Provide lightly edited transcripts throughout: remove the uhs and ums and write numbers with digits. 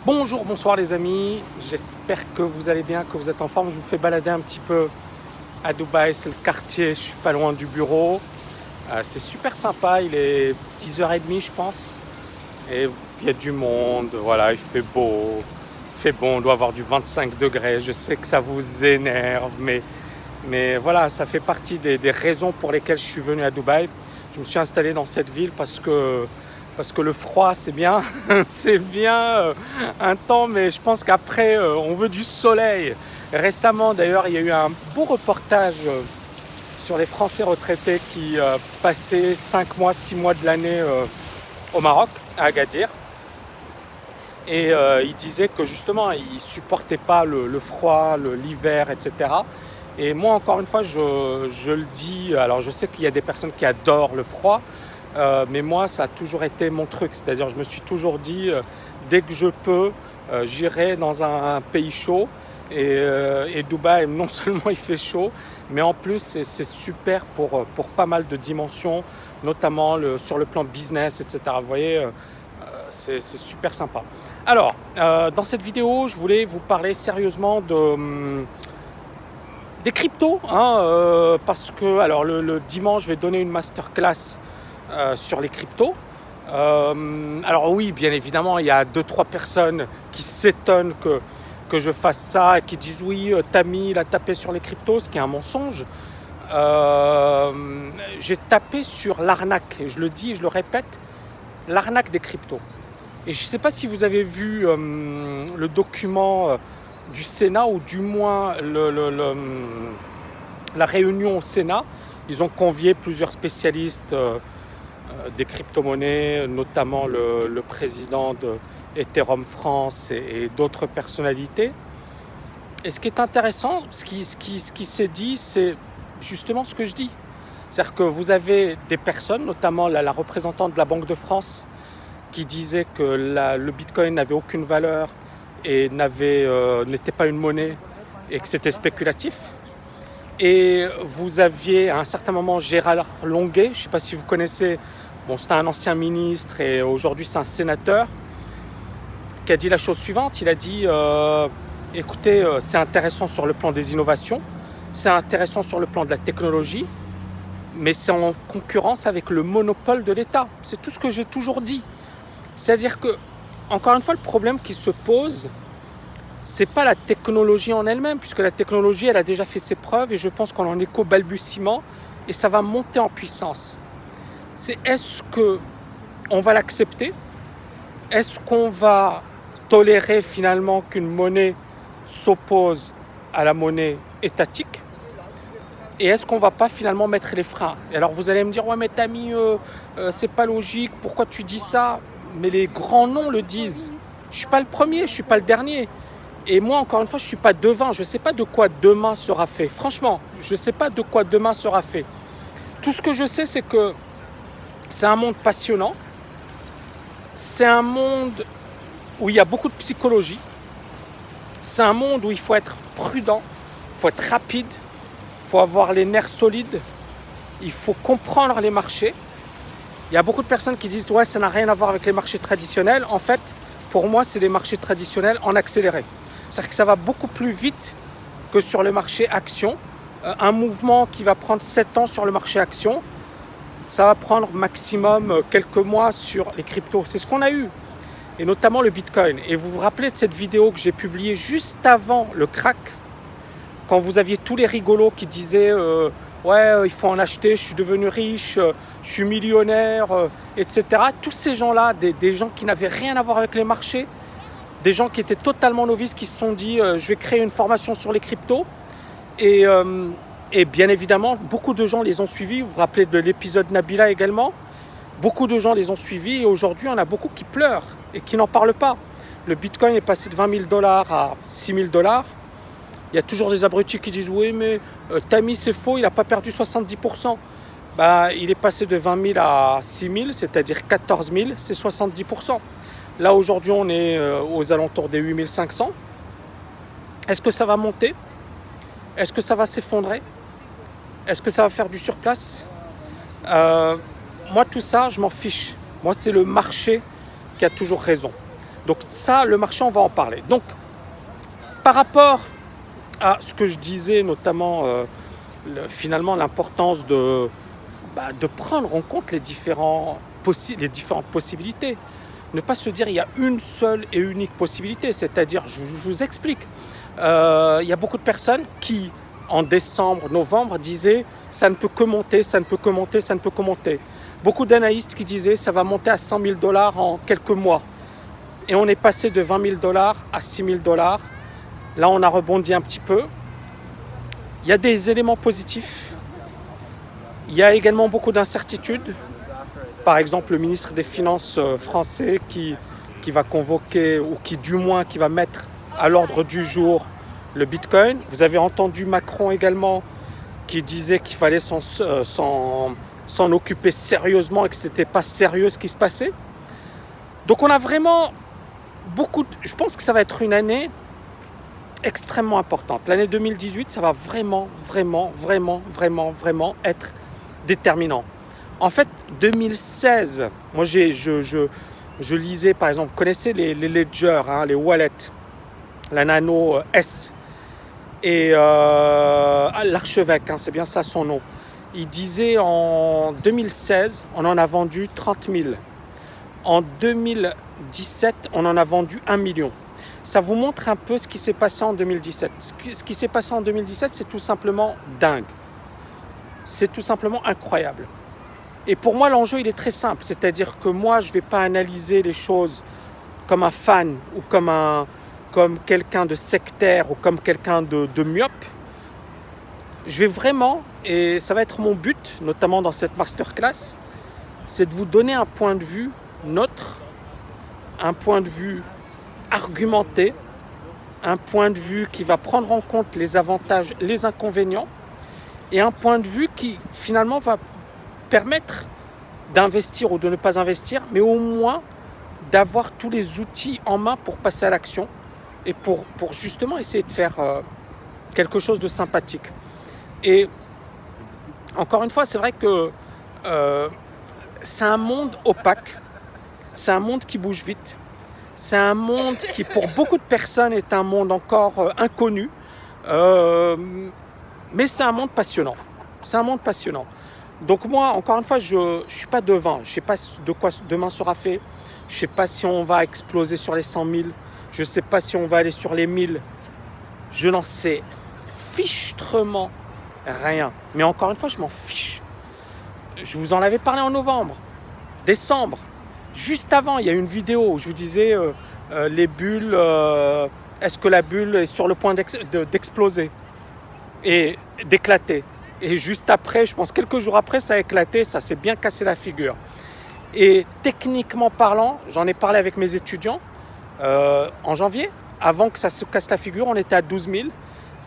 Bonjour, bonsoir les amis, j'espère que vous allez bien, que vous êtes en forme. Je vous fais balader un petit peu à Dubaï, c'est le quartier, je suis pas loin du bureau. C'est super sympa, il est 10h30 je pense. Et il y a du monde, voilà, il fait beau, il fait bon, on doit avoir du 25 degrés. Je sais que ça vous énerve, mais voilà, ça fait partie des raisons pour lesquelles je suis venu à Dubaï. Je me suis installé dans cette ville parce que le froid, c'est bien, c'est bien un temps, mais je pense qu'après, on veut du soleil. Récemment, d'ailleurs, il y a eu un beau reportage sur les Français retraités qui passaient 5 mois, 6 mois de l'année au Maroc, à Agadir. Et ils disaient que justement, ils ne supportaient pas le froid, l'hiver, etc. Et moi, encore une fois, je le dis, alors je sais qu'il y a des personnes qui adorent le froid, mais moi, ça a toujours été mon truc. C'est-à-dire, je me suis toujours dit, dès que je peux, j'irai dans un pays chaud. Et Dubaï, non seulement il fait chaud, mais en plus, c'est super pour pas mal de dimensions, notamment sur le plan business, etc. Vous voyez, c'est super sympa. Alors, dans cette vidéo, je voulais vous parler sérieusement des cryptos, hein, parce que alors le dimanche, je vais donner une masterclass sur les cryptos. Alors oui, bien évidemment, il y a 2-3 personnes qui s'étonnent que je fasse ça et qui disent oui, Tammy, il a tapé sur les cryptos, ce qui est un mensonge. J'ai tapé sur l'arnaque, et je le dis et je le répète, l'arnaque des cryptos. Et je ne sais pas si vous avez vu le document du Sénat, ou du moins la réunion au Sénat. Ils ont convié plusieurs spécialistes des crypto-monnaies, notamment le président de Ethereum France et d'autres personnalités. Et ce qui est intéressant, ce qui s'est dit, c'est justement ce que je dis. C'est-à-dire que vous avez des personnes, notamment la représentante de la Banque de France, qui disait que le Bitcoin n'avait aucune valeur et n'était pas une monnaie et que c'était spéculatif. Et vous aviez à un certain moment Gérard Longuet, je ne sais pas si vous connaissez, bon, c'était un ancien ministre et aujourd'hui c'est un sénateur, qui a dit la chose suivante. Il a dit écoutez, c'est intéressant sur le plan des innovations, c'est intéressant sur le plan de la technologie, mais c'est en concurrence avec le monopole de l'État. C'est tout ce que j'ai toujours dit. C'est-à-dire que, encore une fois, le problème qui se pose, c'est pas la technologie en elle-même, puisque la technologie, elle a déjà fait ses preuves et je pense qu'on en est qu'au balbutiement et ça va monter en puissance. C'est est-ce qu'on va l'accepter? Est-ce qu'on va tolérer finalement qu'une monnaie s'oppose à la monnaie étatique? Et est-ce qu'on va pas finalement mettre les freins? Et alors vous allez me dire, ouais mais Tammy, c'est pas logique, pourquoi tu dis ça? Mais les grands noms le disent. Je suis pas le premier, je suis pas le dernier. Et moi, encore une fois, je suis pas devin. Je sais pas de quoi demain sera fait. Franchement, je sais pas de quoi demain sera fait. Tout ce que je sais, c'est que c'est un monde passionnant. C'est un monde où il y a beaucoup de psychologie. C'est un monde où il faut être prudent, il faut être rapide, il faut avoir les nerfs solides, il faut comprendre les marchés. Il y a beaucoup de personnes qui disent ouais, ça n'a rien à voir avec les marchés traditionnels. En fait, pour moi, c'est les marchés traditionnels en accéléré. C'est-à-dire que ça va beaucoup plus vite que sur le marché action. Un mouvement qui va prendre 7 ans sur le marché action, ça va prendre maximum quelques mois sur les cryptos. C'est ce qu'on a eu, et notamment le Bitcoin. Et vous vous rappelez de cette vidéo que j'ai publiée juste avant le crack, quand vous aviez tous les rigolos qui disaient ouais, il faut en acheter, je suis devenu riche, je suis millionnaire, etc. Tous ces gens-là, des gens qui n'avaient rien à voir avec les marchés, des gens qui étaient totalement novices, qui se sont dit je vais créer une formation sur les cryptos. Et bien évidemment, beaucoup de gens les ont suivis. Vous vous rappelez de l'épisode Nabila également. Beaucoup de gens les ont suivis et aujourd'hui, on a beaucoup qui pleurent et qui n'en parlent pas. Le Bitcoin est passé de 20 000 $ à 6 000 $. Il y a toujours des abrutis qui disent oui, mais Tammy, c'est faux, il n'a pas perdu 70%. Bah, il est passé de 20 000 à 6 000, c'est-à-dire 14 000, c'est 70%. Là, aujourd'hui, on est aux alentours des 8 500. Est-ce que ça va monter? Est-ce que ça va s'effondrer? Est-ce que ça va faire du surplace? Moi, tout ça, je m'en fiche. Moi, c'est le marché qui a toujours raison. Donc ça, le marché, on va en parler. Donc, par rapport à ce que je disais, notamment finalement l'importance de prendre en compte les différentes possibilités. Ne pas se dire il y a une seule et unique possibilité. C'est-à-dire, je vous explique, il y a beaucoup de personnes qui, en décembre, novembre, disaient ça ne peut que monter, ça ne peut que monter, ça ne peut que monter. Beaucoup d'analystes qui disaient ça va monter à 100 000 $ en quelques mois. Et on est passé de 20 000 $ à 6 000 $. Là, on a rebondi un petit peu. Il y a des éléments positifs. Il y a également beaucoup d'incertitudes. Par exemple, le ministre des Finances français qui va convoquer, ou qui du moins qui va mettre à l'ordre du jour le Bitcoin. Vous avez entendu Macron également qui disait qu'il fallait s'en occuper sérieusement et que ce n'était pas sérieux ce qui se passait. Donc on a vraiment je pense que ça va être une année extrêmement importante. L'année 2018, ça va vraiment être déterminant. En fait, 2016, moi je lisais par exemple, vous connaissez les ledgers, les wallets, la Nano S et l'archevêque, c'est bien ça son nom. Il disait en 2016, on en a vendu 30 000. En 2017, on en a vendu 1 million. Ça vous montre un peu ce qui s'est passé en 2017. Ce qui s'est passé en 2017, c'est tout simplement dingue. C'est tout simplement incroyable. Et pour moi, l'enjeu, il est très simple. C'est-à-dire que moi, je ne vais pas analyser les choses comme un fan ou comme quelqu'un de sectaire ou comme quelqu'un de myope. Je vais vraiment, et ça va être mon but, notamment dans cette masterclass, c'est de vous donner un point de vue neutre, un point de vue argumenté, un point de vue qui va prendre en compte les avantages, les inconvénients, et un point de vue qui finalement va permettre d'investir ou de ne pas investir, mais au moins d'avoir tous les outils en main pour passer à l'action et pour justement essayer de faire quelque chose de sympathique. Et encore une fois, c'est vrai que c'est un monde opaque, c'est un monde qui bouge vite, c'est un monde qui pour beaucoup de personnes est un monde encore inconnu, mais c'est un monde passionnant. C'est un monde passionnant. Donc moi, encore une fois, je ne suis pas devin. Je ne sais pas de quoi demain sera fait. Je ne sais pas si on va exploser sur les 100 000. Je ne sais pas si on va aller sur les 1000. Je n'en sais fichtrement rien. Mais encore une fois, je m'en fiche. Je vous en avais parlé en novembre, décembre. Juste avant, il y a une vidéo où je vous disais les bulles, est-ce que la bulle est sur le point d'exploser et d'éclater. Et juste après, je pense quelques jours après, ça a éclaté, ça s'est bien cassé la figure. Et techniquement parlant, j'en ai parlé avec mes étudiants en janvier, avant que ça se casse la figure, on était à 12 000.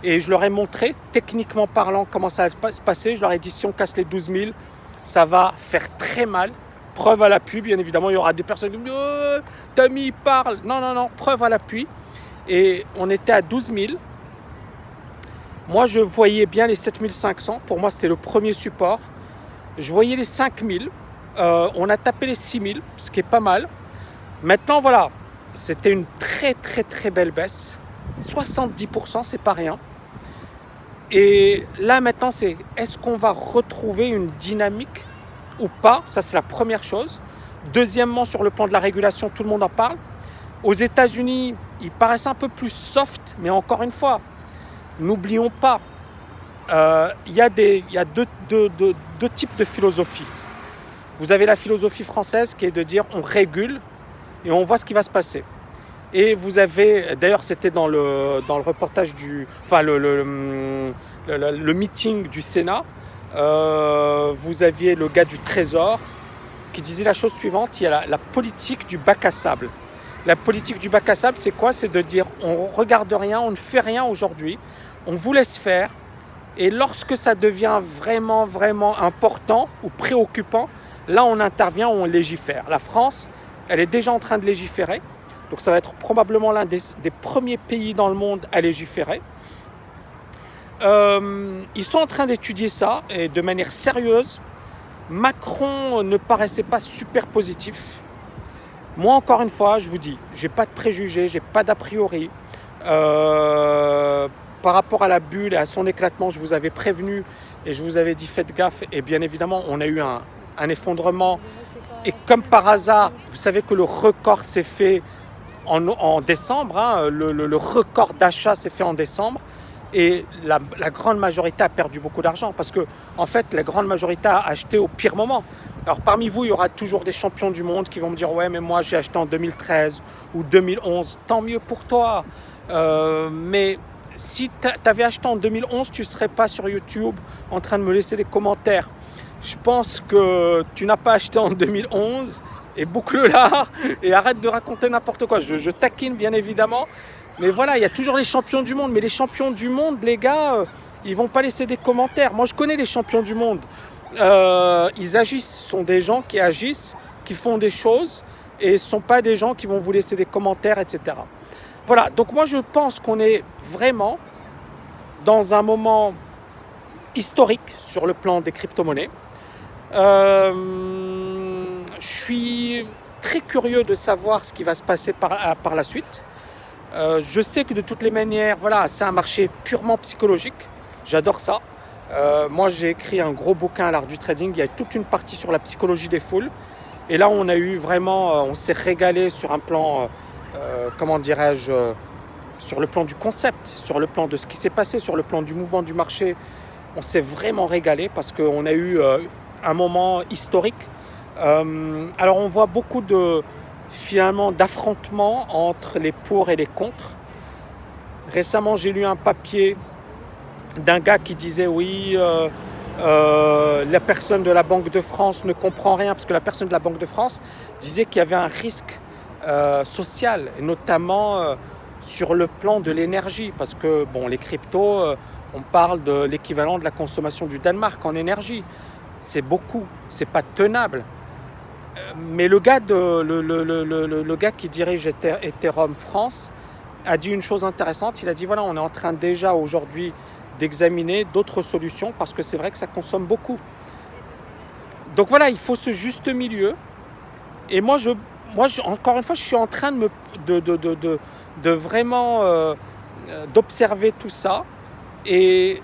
Et je leur ai montré, techniquement parlant, comment ça va se passer. Je leur ai dit, si on casse les 12 000, ça va faire très mal. Preuve à l'appui, bien évidemment, il y aura des personnes qui me disent oh, « Tommy, parle !» Non, preuve à l'appui. Et on était à 12 000. Moi, je voyais bien les 7 500. Pour moi, c'était le premier support. Je voyais les 5 000. On a tapé les 6 000, ce qui est pas mal. Maintenant, voilà, c'était une très belle baisse. 70%, c'est pas rien. Et là, maintenant, c'est est-ce qu'on va retrouver une dynamique ou pas? Ça, c'est la première chose. Deuxièmement, sur le plan de la régulation, tout le monde en parle. Aux États-Unis, ils paraissent un peu plus soft, mais encore une fois, n'oublions pas, il y a deux types de philosophie. Vous avez la philosophie française qui est de dire on régule et on voit ce qui va se passer. Et vous avez, d'ailleurs c'était dans le reportage le meeting du Sénat, vous aviez le gars du Trésor qui disait la chose suivante, il y a la politique du bac à sable. La politique du bac à sable, c'est quoi? C'est de dire on ne regarde rien, on ne fait rien aujourd'hui, on vous laisse faire, et lorsque ça devient vraiment important ou préoccupant, là on intervient, on légifère. La France, elle est déjà en train de légiférer, donc ça va être probablement l'un des premiers pays dans le monde à légiférer. Ils sont en train d'étudier ça, et de manière sérieuse. Macron ne paraissait pas super positif. Moi, encore une fois, je vous dis, j'ai pas de préjugés, j'ai pas d'a priori. Euh, Par rapport à la bulle et à son éclatement, je vous avais prévenu et je vous avais dit faites gaffe. Et bien évidemment, on a eu un effondrement. Et comme par hasard, vous savez que le record s'est fait en décembre. Hein, le record d'achat s'est fait en décembre. Et la grande majorité a perdu beaucoup d'argent parce que, en fait, la grande majorité a acheté au pire moment. Alors, parmi vous, il y aura toujours des champions du monde qui vont me dire ouais, mais moi j'ai acheté en 2013 ou 2011. Tant mieux pour toi. Mais si tu avais acheté en 2011, tu ne serais pas sur YouTube en train de me laisser des commentaires. Je pense que tu n'as pas acheté en 2011 et boucle là et arrête de raconter n'importe quoi. Je taquine bien évidemment. Mais voilà, il y a toujours les champions du monde. Mais les champions du monde, les gars, ils vont pas laisser des commentaires. Moi, je connais les champions du monde. Ils agissent. Ce sont des gens qui agissent, qui font des choses. Et ce ne sont pas des gens qui vont vous laisser des commentaires, etc. Voilà, donc moi, je pense qu'on est vraiment dans un moment historique sur le plan des crypto-monnaies. Je suis très curieux de savoir ce qui va se passer par la suite. Je sais que de toutes les manières, voilà, c'est un marché purement psychologique. J'adore ça. Moi, j'ai écrit un gros bouquin à l'art du trading. Il y a toute une partie sur la psychologie des foules. Et là, on a eu vraiment, on s'est régalé sur un plan, comment dirais-je, sur le plan du concept, sur le plan de ce qui s'est passé, sur le plan du mouvement du marché. On s'est vraiment régalé parce qu'on a eu un moment historique. Alors, on voit beaucoup finalement d'affrontements entre les pour et les contre. Récemment, j'ai lu un papier d'un gars qui disait oui, la personne de la Banque de France ne comprend rien parce que la personne de la Banque de France disait qu'il y avait un risque social, et notamment sur le plan de l'énergie, parce que bon, les cryptos, on parle de l'équivalent de la consommation du Danemark en énergie. C'est beaucoup, c'est pas tenable. Mais le gars qui dirige Ethereum France a dit une chose intéressante. Il a dit voilà, on est en train déjà aujourd'hui d'examiner d'autres solutions parce que c'est vrai que ça consomme beaucoup. Donc voilà, il faut ce juste milieu. Et moi, encore une fois, je suis en train de vraiment d'observer tout ça. Et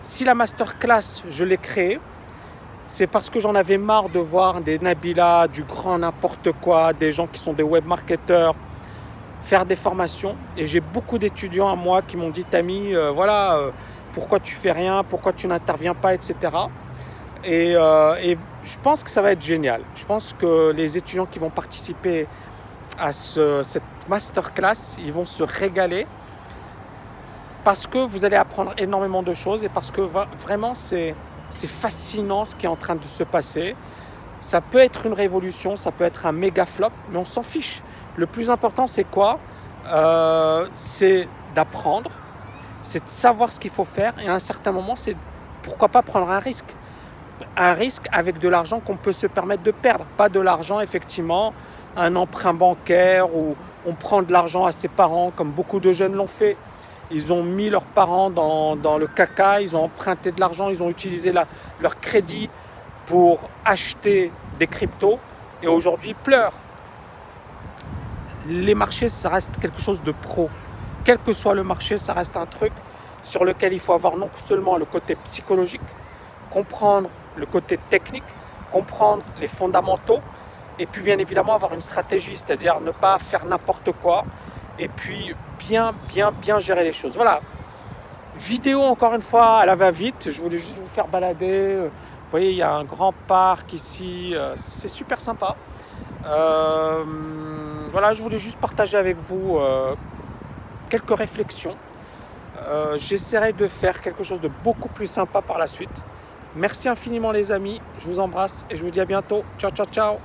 si la masterclass, je l'ai créée, c'est parce que j'en avais marre de voir des Nabila, du grand n'importe quoi, des gens qui sont des web marketeurs, faire des formations. Et j'ai beaucoup d'étudiants à moi qui m'ont dit Tami, voilà, pourquoi tu fais rien, pourquoi tu n'interviens pas, etc. Et je pense que ça va être génial. Je pense que les étudiants qui vont participer à cette masterclass, ils vont se régaler parce que vous allez apprendre énormément de choses et parce que vraiment c'est fascinant ce qui est en train de se passer. Ça peut être une révolution, ça peut être un méga flop, mais on s'en fiche. Le plus important, c'est quoi ? C'est d'apprendre, c'est de savoir ce qu'il faut faire et à un certain moment, c'est pourquoi pas prendre un risque. Un risque avec de l'argent qu'on peut se permettre de perdre. Pas de l'argent, effectivement, un emprunt bancaire où on prend de l'argent à ses parents, comme beaucoup de jeunes l'ont fait. Ils ont mis leurs parents dans le caca, ils ont emprunté de l'argent, ils ont utilisé leur crédit pour acheter des cryptos et aujourd'hui ils pleurent. Les marchés, ça reste quelque chose de pro. Quel que soit le marché, ça reste un truc sur lequel il faut avoir non seulement le côté psychologique, comprendre le côté technique, comprendre les fondamentaux et puis bien évidemment avoir une stratégie, c'est-à-dire ne pas faire n'importe quoi et puis bien gérer les choses. Voilà, vidéo encore une fois à la va-vite, je voulais juste vous faire balader. Vous voyez, il y a un grand parc ici, c'est super sympa. Voilà, je voulais juste partager avec vous quelques réflexions. J'essaierai de faire quelque chose de beaucoup plus sympa par la suite. Merci infiniment les amis, je vous embrasse et je vous dis à bientôt. Ciao, ciao, ciao.